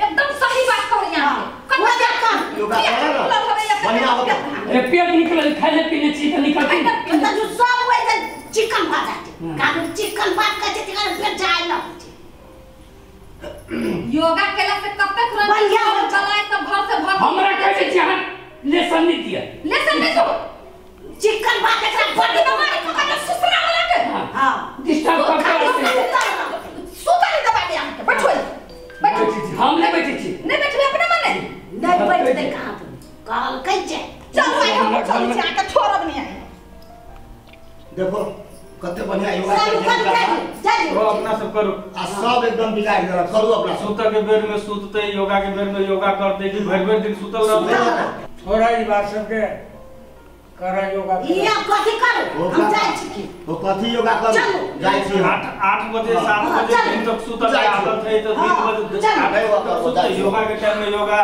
एकदम सही बात कहो यहाँ पे। बढ़िया हो गया। अरे पेट निकल खाने पीने चीज तो निकलती तो जो सब वैसे चिकन भात आते कानू चिकन भात का चिकन पेट जाए ना योगा केला से कब तक रह बढ़िया हो चलाए तो घर से भर हमरा कहे जहां लेसन नहीं दिया लेसन नहीं दो चिकन भात का बॉडी में मारे को का सुसरा वाला के हां डिस्टर्ब करता है सुता नहीं दबा दिया बैठो बैठो हम नहीं बैठे छी नहीं बैठे अपने मन नहीं बैठते कहां काल कैसे चलो आए हम चल से आके छोड़ब नहीं आए देखो कते बढ़िया योगा करो अपना सब करो आ सब एकदम बिगाड़ देला करू अपना सुत के बेर में सुतते योगा के बेर में योगा करते कि भर भर दिन सुतल रहते थोड़ा ही बात सबके करा योगा ये कथि करो हम जाय छी वो कथि योगा कर जाय छी 8 बजे 7 बजे दिन तक सुतल आदत है तो 3 बजे 8 बजे तक सुतते योगा के टाइम में योगा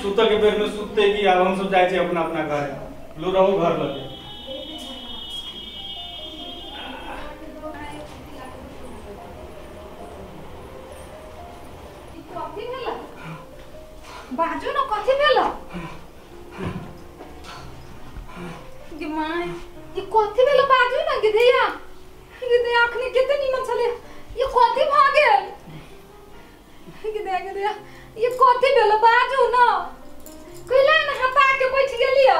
सुत के बेर में सुतते कि अब हम सब जाय छी अपना अपना घर लो रहू घर लगे कथि भेला बाजू न कथि भेला कि माय ये कथि भेला बाजू न गिधिया गिधिया अखनी केते निमन छले ये कथि भ गेल गिधिया ये कथि भेला बाजू न कइला न हटा के बैठ गेलिया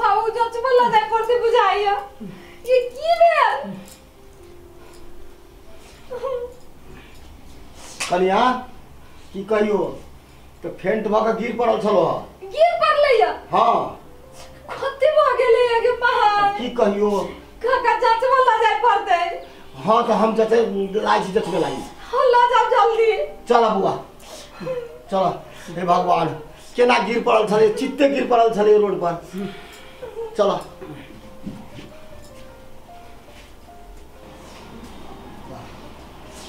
भाऊ जच बल्ला जाय पड़ते बुझाइया ये की भेल कनिया की कहियो तो फेंट भ के गिर पड़ल छलो गिर पड़लैया हां कथि भ गेलै आगे पहाड़ की कहियो काका जच बल्ला जाय पड़ते हां तो हम जते लाई छी जते लाई हल्ला जाओ जल्दी चल बुआ चल हे भगवान केना गिर पड़ल छले चित्ते गिर पड़ल छले रोड पर चल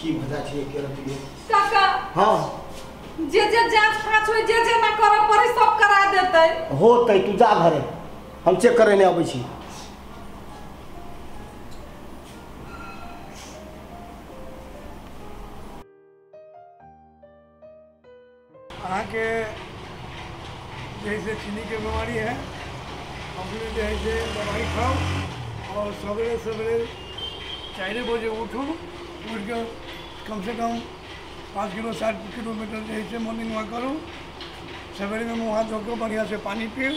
की मजा छै के रति काका हां जे जांच फांच होय जे ना करे पड़े सब करा देतै होतै तू जा घरे हम चेक करे ले आबै छी के जैसे चीनी की बीमारी है अपने जैसे दवाई खाओ और सवेरे सवेरे 4 बजे उठो उठ के कम से कम 5 किलो 7 किलोमीटर जैसे मॉर्निंग वॉक करो सवेरे में मुँह हाथ धोकर बढ़िया से पानी पियो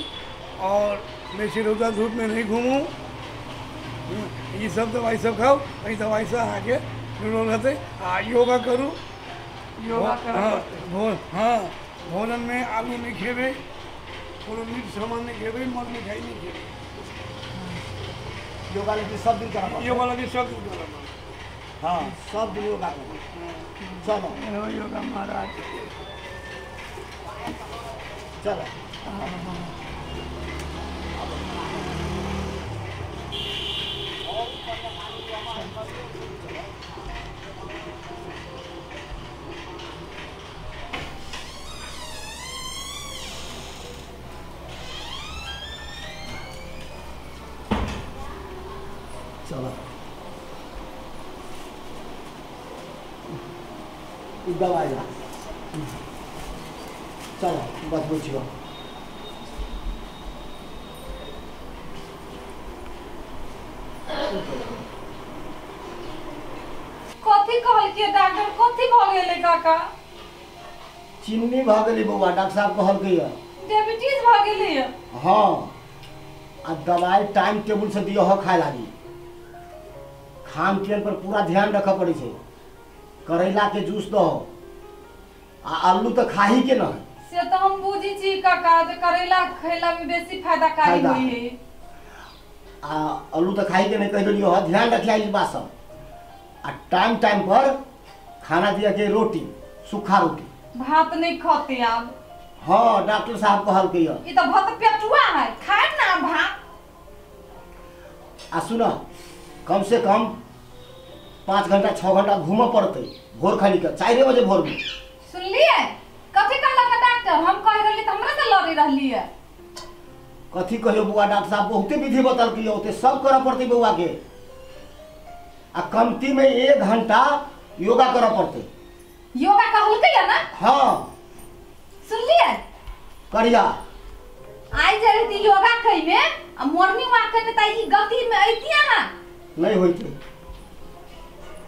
और बेसी रोजा धूप में नहीं घूमो ये सब दवाई सब खाओ वही दवाई से आगे जुड़ल रहते योगा करूँ योगा हाँ भोजन में आलू नहीं खेबे कोनो मीठ सामान नहीं खेबे मद मिठाई नहीं खेबे योगा लेकिन सब दिन करा योगा लगे सब दिन करा हाँ सब दिन योगा करो चलो योगा महाराज चलो चलो दवाई ला चलो बस बुझियो कथी कहल के डॉक्टर कथी भ गेलै काका चिन्नी भ गेली बौआ डॉक्टर साहब कहल के डायबिटीज भ गेलै हाँ आ दवाई टाइम टेबल से दियो हो खाए लागी खान पीन पर पूरा ध्यान रखे पड़े छे करैला के जूस दो आ आलू तो खाही के ना से तो हम बुझी छी काका जे करेला खैला में बेसी फायदाकारी होई है आ आलू तो खाही के नहीं कह दियो हो ध्यान रखिया इस बात सब आ टाइम टाइम पर खाना दिया के रोटी सूखा रोटी भात नहीं खाते आप हाँ डॉक्टर साहब कहल के ये तो बहुत पेटुआ है खाए ना भात आ सुना कम से कम 5 घंटा 6 घंटा घूम पड़ते भोर खाली का 4 बजे भोर में सुनलिए कथी कहला का डॉक्टर हम कह रहली त हमरा से लड़ी रहली है कथी कहियो बुआ डॉक्टर साहब बहुते विधि बतल के होते सब करा पड़ते बुआ के आ कमती में 1 घंटा योगा करा पड़ते योगा कहल के ना हाँ सुनलिए करिया आई जे रहती योगा कई में आ मॉर्निंग वॉक करने त ई गति में आइतिया ना नहीं होई थे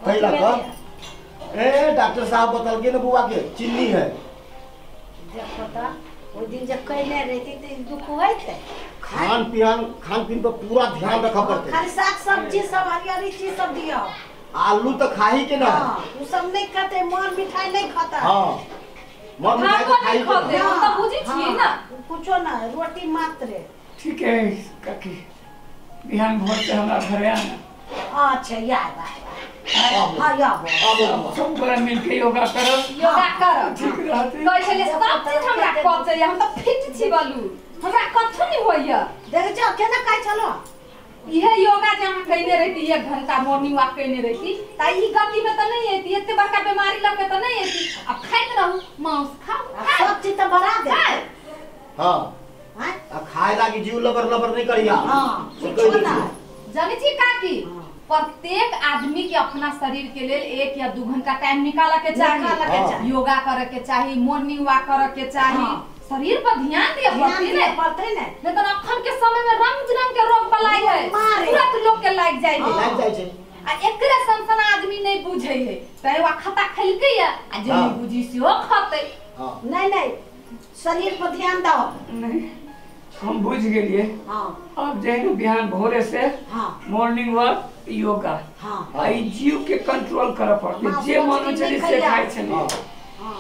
कैला का ए डॉक्टर साहब बतल के ना बुआ के चीनी है जब पता वो दिन जब कहले रहती तो दुख हुए थे खान पीन पर पूरा ध्यान रखा पड़ते खाली साग सब्जी सब हरियाली चीज सब दिया आलू तो खा ही के ना वो सब नहीं खाते मर मिठाई नहीं खाता हाँ मन में भागो नहीं खाते हम तो बुझी छी ना कुछो ना रोटी मात्र ठीक है काकी बिहान भोर से हमरा घरे आना अच्छा याद आया हाँ याद सब बड़ा मिलके योगा करब योगा कर ठीक रहते कहै छले सब चीज हमरा कहै हम तो फिट छी बलू हमरा कथु नहीं होइया देख जा केना काई चलो इहे योगा जहाँ कइने रहती 1 घंटा मॉर्निंग वॉक कइने रहती त ई गति में त नहीं एती एते बड़का बीमारी लगे त नहीं एती अब खाइत रहू मांस खाओ सब चीज तो बढ़ा दे हाँ हैं खाए लागी जीव लबर नहीं करिया हां से कुछो कह ना दीजिए। जाने छी काकी प्रत्येक आदमी के अपना शरीर के लिए 1 या 2 घंटा टाइम निकाला के निकाला के चाहिए चाहिए। योगा करे के चाहिए मॉर्निंग वॉक करे के चाहिए हाँ। शरीर पर ध्यान दिए पड़ती है पड़ते ने लेकिन अखन के समय में रंग बिरंग के रोग बलाई है मारे। तुरंत लोग के लाग जाए है लाग जाए छे आ एकरे संसन आदमी नहीं बुझे है तै वा खाता खैलकै या आ जे हाँ। नहीं बुझी से हो खाते हाँ नहीं शरीर पर ध्यान दो नहीं हम बुझ गेलिए हां अब जे है बिहान भोरे से हां मॉर्निंग वॉक योगा हां आई जीव के कंट्रोल करे पड़ते हाँ, जे वो मन चीज चली नहीं से खइया। खाइ छली हाँ हां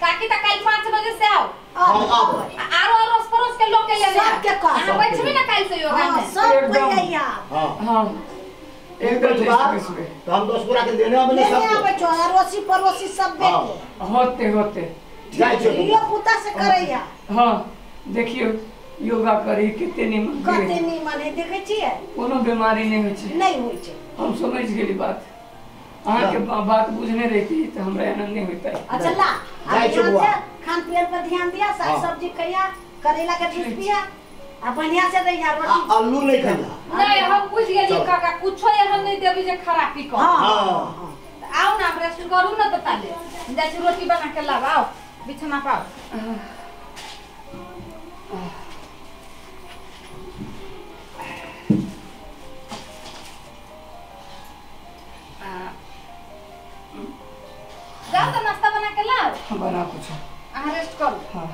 काकी त काल 5 बजे से आओ हाँ, आरो अरोस परोस के लोग के ले सब के कह, हां बैठबी ना काल से योगा हां में सब एकदम। कोई या हाँ हाँ एकदम एक बार जैसे सुबह तो हम 10 पूरा के देने वाले ले सब आवे छो अड़ोसी पड़ोसी सब हाँ। बेटे होते होते जाए छे यो पुता से करैया हाँ देखियो योगा करी कितने निमन कते गे। नहीं माने देखे छिए कोनो बीमारी नहीं होइ छै नहीं होई छे हम समझ गेली बात अहाँ के बात बुझने रहती तो हमरा आनंद नहीं होता अच्छा ला जाए छो बुआ। खान पीन पर ध्यान दिया साग हाँ। सब्जी खइया करेला के जूस पिया आ बढ़िया से रहिया रोटी आलू नहीं खाइला नहीं हम बुझ गेली चल। काका कुछो एहन नहीं देबी जे खराबी कर हां हाँ। आओ ना रेस्ट करू ना तो ताले जाई छी रोटी बना के लाओ आओ बिछना पाओ जाओ तो नाश्ता बना के लाओ बना कुछ अहाँ रेस्ट करू हाँ